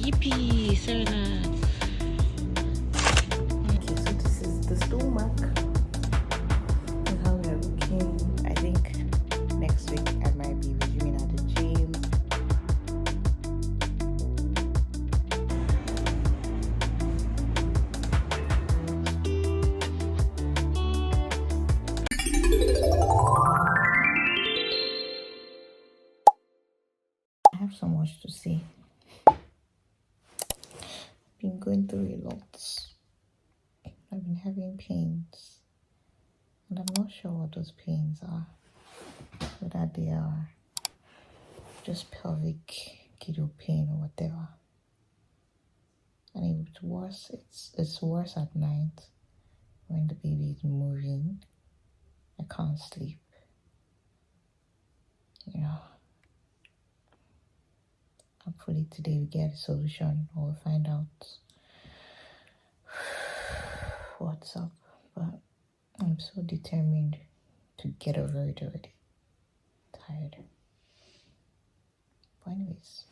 Yippee, Serena. Okay, so this is the stomach. And how we are looking. I think next week I might be resuming at the gym. I have so much to say. Been going through a lot. I've been having pains, and I'm not sure what those pains are. Whether they are just pelvic, girdle pain or whatever. And it's worse. It's worse at night when the baby is moving. I can't sleep. You know. Hopefully today we get a solution or we'll find out what's up. But I'm so determined to get over it already. Tired. But anyways,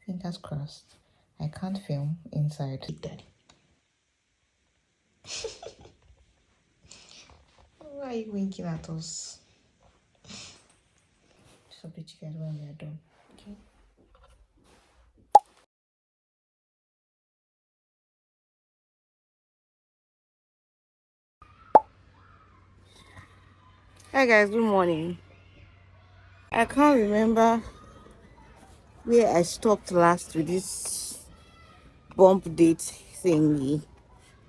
fingers crossed. I can't film inside. Daddy. Why are you winking at us? Just update you guys when we are done. Okay. Hi guys, good morning. I can't remember where I stopped last with this Bumpdate thingy,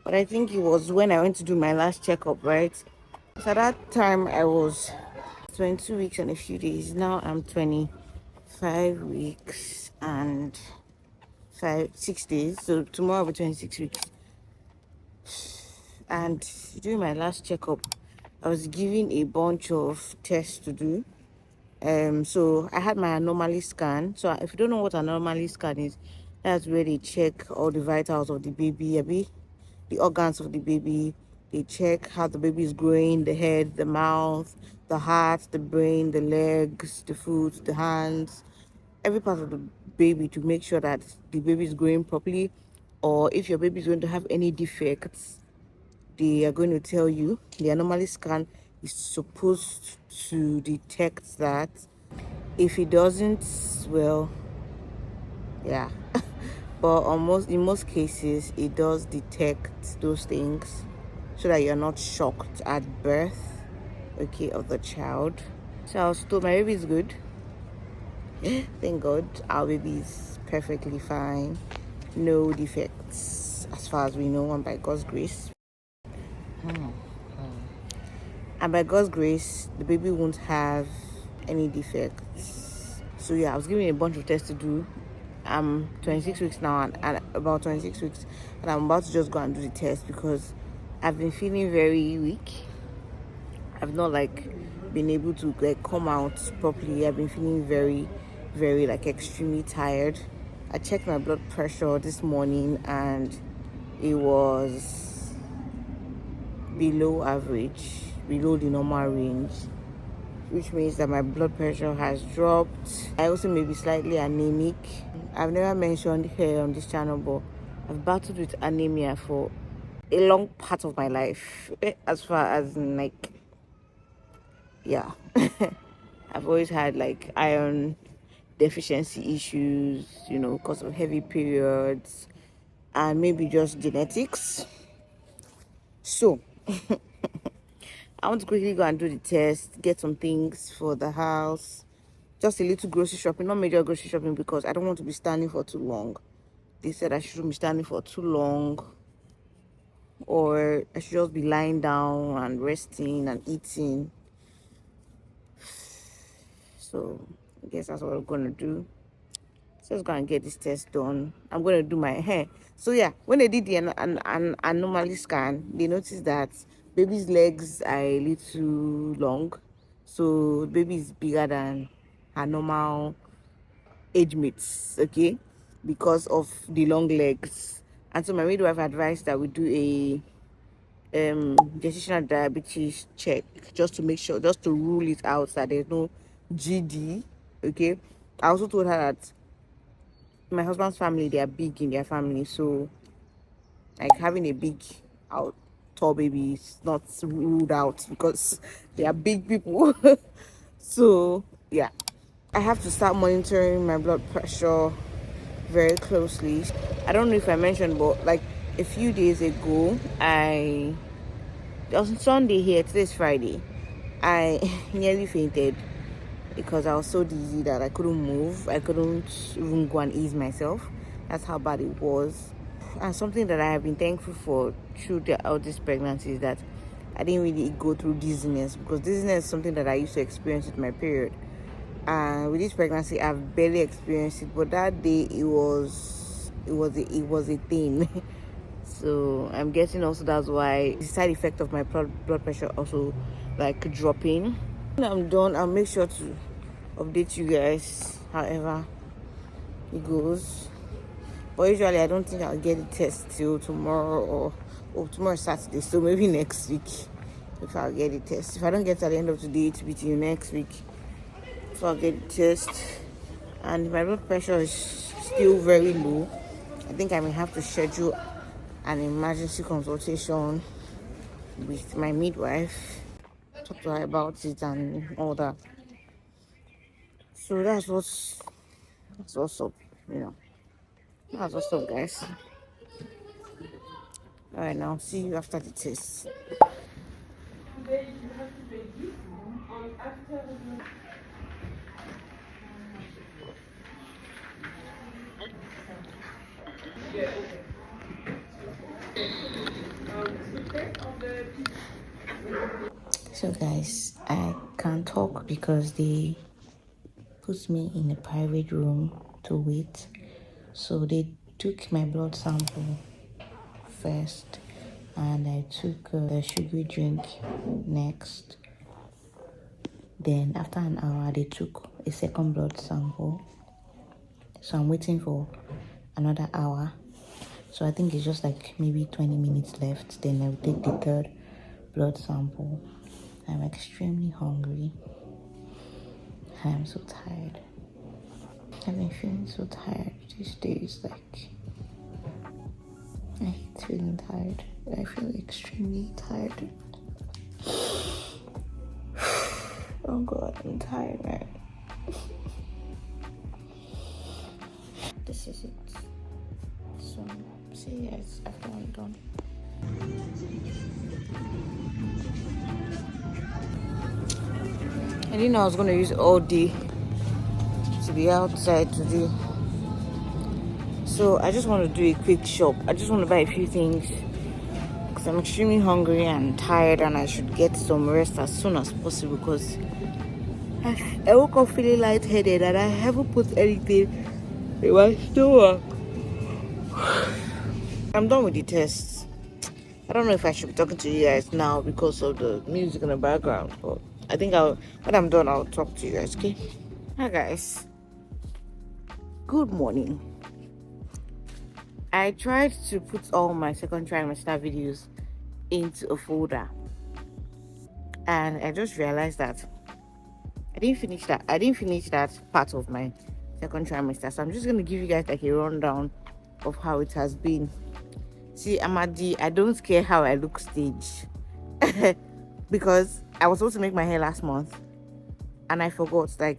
but I think it was when I went to do my last checkup, right? So at that time I was 22 weeks and a few days. Now I'm 25 weeks and 6 days. So tomorrow will be 26 weeks. And during my last checkup, I was given a bunch of tests to do. So I had my anomaly scan. So if you don't know what an anomaly scan is, that's where they check all the vitals of the baby, the organs of the baby. They check how the baby is growing, the head, the mouth, the heart, the brain, the legs, the foot, the hands, every part of the baby, to make sure that the baby is growing properly, or if your baby is going to have any defects, they are going to tell you. The anomaly scan is supposed to detect that. If it doesn't, well, yeah. But in most cases, it does detect those things so that you're not shocked at birth, okay, of the child. So I was told my baby is good. Thank God, our baby is perfectly fine. No defects as far as we know, and by God's grace. And by God's grace, the baby won't have any defects. So yeah, I was given a bunch of tests to do. I'm 26 weeks now, and about 26 weeks, and I'm about to just go and do the test because I've been feeling very weak. I've not been able to come out properly. I've been feeling very, very extremely tired. I checked my blood pressure this morning and it was below average, below the normal range, which means that my blood pressure has dropped. I also may be slightly anemic. I've never mentioned here on this channel, but I've battled with anemia for a long part of my life, as far as yeah. I've always had iron deficiency issues, because of heavy periods and maybe just genetics. So I want to quickly go and do the test, get some things for the house, just a little grocery shopping, not major grocery shopping, because I don't want to be standing for too long. They said I shouldn't be standing for too long, or I should just be lying down and resting and eating. So I guess that's what I'm gonna do. So let's go and get this test done. I'm gonna do my hair. So yeah, when they did the anomaly scan, they noticed that baby's legs are a little long. So baby is bigger than her normal age mates, okay, because of the long legs. And so my midwife advised that we do a gestational diabetes check, just to make sure, just to rule it out that there's no GD. Okay, I also told her that my husband's family, they are big in their family, so like having a big out tall baby is not ruled out because they are big people. So yeah, I have to start monitoring my blood pressure very closely. I don't know if I mentioned, but like a few days ago, it was Sunday here, today's Friday. I nearly fainted because I was so dizzy that I couldn't move. I couldn't even go and ease myself. That's how bad it was. And something that I have been thankful for through all this pregnancy is that I didn't really go through dizziness, because dizziness is something that I used to experience with my period. And with this pregnancy, I've barely experienced it, but that day it was a thing. So I'm guessing also that's why the side effect of my blood pressure also like dropping. When I'm done, I'll make sure to update you guys however it goes. But usually I don't think I'll get the test till tomorrow, or tomorrow Saturday, so maybe next week if I'll get the test. If I don't get it at the end of today, it'll be till next week if I'll get the test. And if my blood pressure is still very low, I think I may have to schedule an emergency consultation with my midwife, talk to her about it and all that. So that's what's up, you know. That's what's up, guys. All right, now see you after the test. So guys, I can't talk because they put me in a private room to wait. So they took my blood sample first, and I took the sugary drink next. Then after an hour, they took a second blood sample. So I'm waiting for another hour. So I think it's just like maybe 20 minutes left. Then I'll take the third blood sample. I'm extremely hungry. I'm so tired. I've been feeling so tired these days. Like, I hate feeling tired. I feel extremely tired. Oh God, I'm tired, man. This is it. So, see you guys after I'm done. I didn't know I was going to use all day to be outside today. So I just want to do a quick shop. I just want to buy a few things because I'm extremely hungry and tired, and I should get some rest as soon as possible because I woke up feeling lightheaded and I haven't put anything in my stomach. I'm done with the tests. I don't know if I should be talking to you guys now because of the music in the background, but I think when I'm done, I'll talk to you guys, okay? Hi guys. Good morning. I tried to put all my second trimester videos into a folder, and I just realized that I didn't finish that part of my second trimester. So I'm just gonna give you guys like a rundown of how it has been. See, I'm at the I don't care how I look stage because I was supposed to make my hair last month and I forgot. I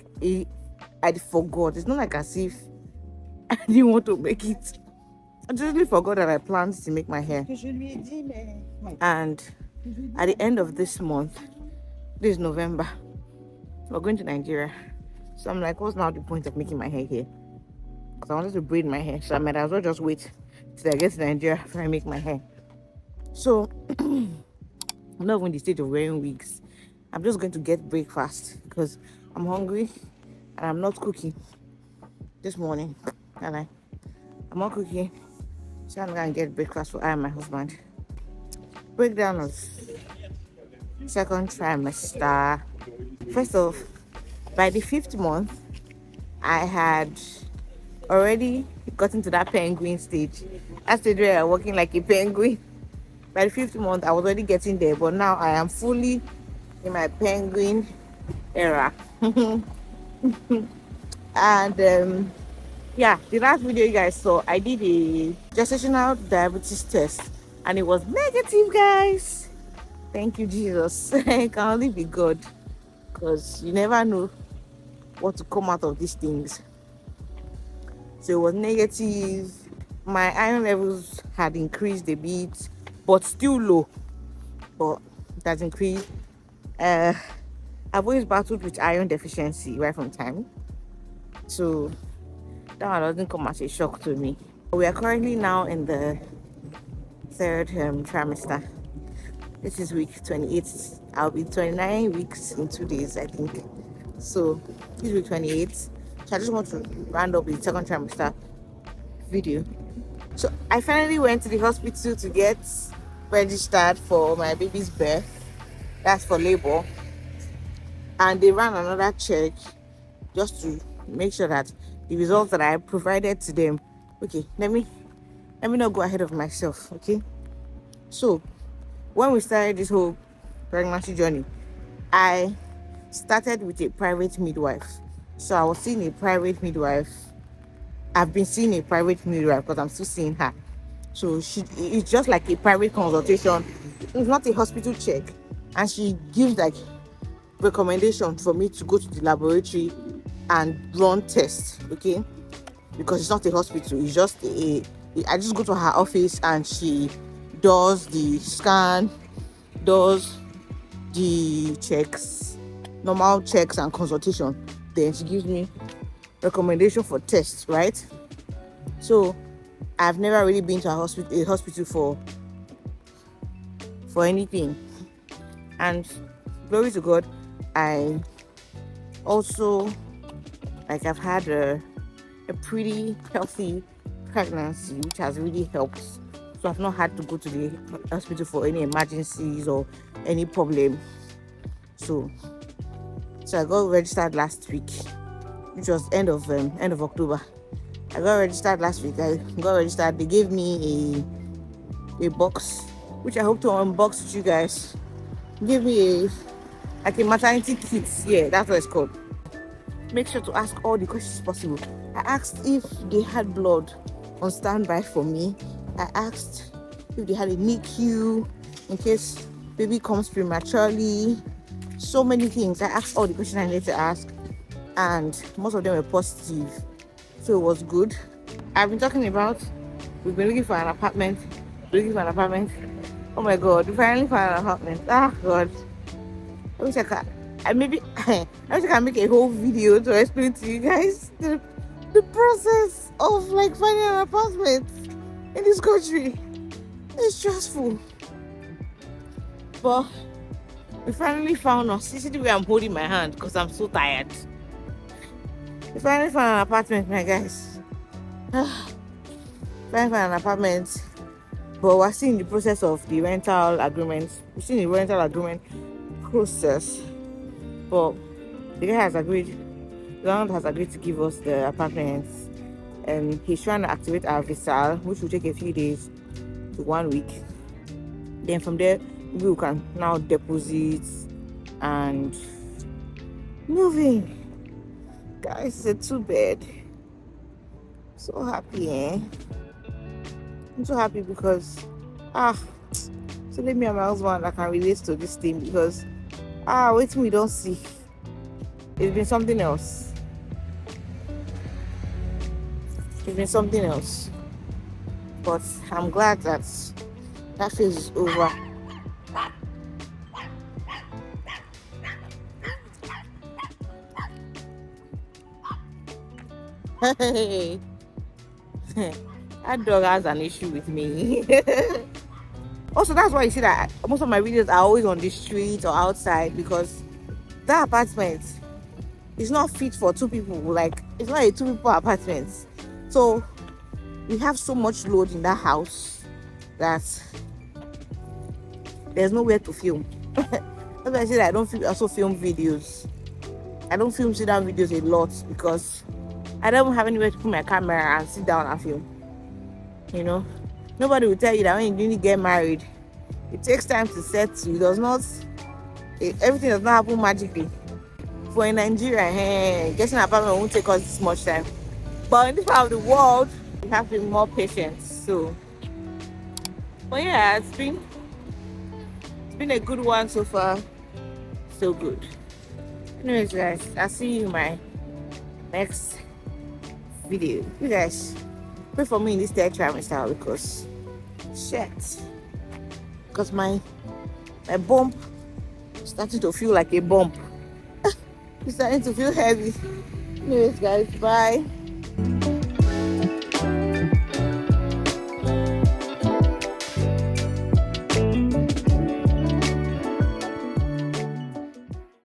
forgot. It's not like as if I didn't want to make it. I totally forgot that I planned to make my hair. And at the end of this month, this is November, we're going to Nigeria. So I'm like, what's now the point of making my hair here? Because I wanted to braid my hair, so I might as well just wait till I get to Nigeria after I make my hair. So I'm not even in the state of wearing wigs. I'm just going to get breakfast because I'm hungry and I'm not cooking this morning. I'm not cooking, so I'm gonna get breakfast for I and my husband. Breakdown of second trimester. First off, by the 5th month, I had already gotten to that penguin stage. That stage where I'm walking like a penguin. By the 5th month, I was already getting there, but now I am fully in my penguin era. And Yeah, the last video you guys saw, I did a gestational diabetes test and it was negative, guys. Thank you, Jesus. It can only be God, because you never know what to come out of these things. So it was negative. My iron levels had increased a bit, but still low. But it has increased. I've always battled with iron deficiency right from time. So that one doesn't come as a shock to me. We are currently now in the third trimester. This is week 28. I'll be 29 weeks in 2 days, I think. So this is week 28. So I just want to round up the second trimester video. So I finally went to the hospital to get registered for my baby's birth. That's for labor. And they ran another check just to make sure that the results that I provided to them. Okay, let me not go ahead of myself. Okay, so when we started this whole pregnancy journey, I started with a private midwife. So I was seeing a private midwife. I've been seeing a private midwife because I'm still seeing her. So it's just like a private consultation. It's not a hospital check. And she gives like recommendation for me to go to the laboratory and run tests, okay? Because it's not a hospital. It's just I just go to her office and she does the scan, does the checks, normal checks and consultation. Then she gives me recommendation for tests, right? So I've never really been to a hospital for anything. And glory to God, I also I've had a pretty healthy pregnancy, which has really helped. So I've not had to go to the hospital for any emergencies or any problem. So I got registered last week, which was end of October. I got registered last week. I got registered. They gave me a box, which I hope to unbox with you guys. Give me a maternity kit. Yeah, that's what it's called. Make sure to ask all the questions possible. I asked if they had blood on standby for me. I asked if they had a NICU in case baby comes prematurely. So many things. I asked all the questions I needed to ask, and most of them were positive. So it was good. I've been talking about we've been looking for an apartment. Oh my God, we finally found an apartment. Ah God. I wish I could. I wish I can make a whole video to explain to you guys the process of like finding an apartment in this country. It's stressful. But we finally found us. You see the way I'm holding my hand because I'm so tired. We finally found an apartment, my guys. Finally found an apartment. But we're still in the process of the rental agreement. We're still in the rental agreement process. But the guy has agreed. The landlord has agreed to give us the apartment. And he's trying to activate our visa, which will take a few days to 1 week. Then from there, we can now deposit and move in. Guys, it's a 2-bed. So happy, eh? I'm so happy because so let me and my husband that can relate to this thing, because wait till we don't see. It's been something else. But I'm glad that phase is over. Hey, that dog has an issue with me. Also, that's why you see that most of my videos are always on the street or outside, because that apartment is not fit for 2 people. Like, it's not a 2 people apartment. So we have so much load in that house that there's nowhere to film. That's why I say that I don't also film videos. I don't film sit down videos a lot because I don't have anywhere to put my camera and sit down and film. You know, nobody will tell you that when you really get married, it takes time to settle. Everything does not happen magically. For in Nigeria, getting an apartment won't take us this much time. But in this part of the world, you have to be more patient. So, but yeah, it's been a good one so far. So good. Anyways, guys, I'll see you in my next video. You guys pray for me in this third trimester because shit. Because my bump is starting to feel like a bump. It's starting to feel heavy. Anyways, guys, bye.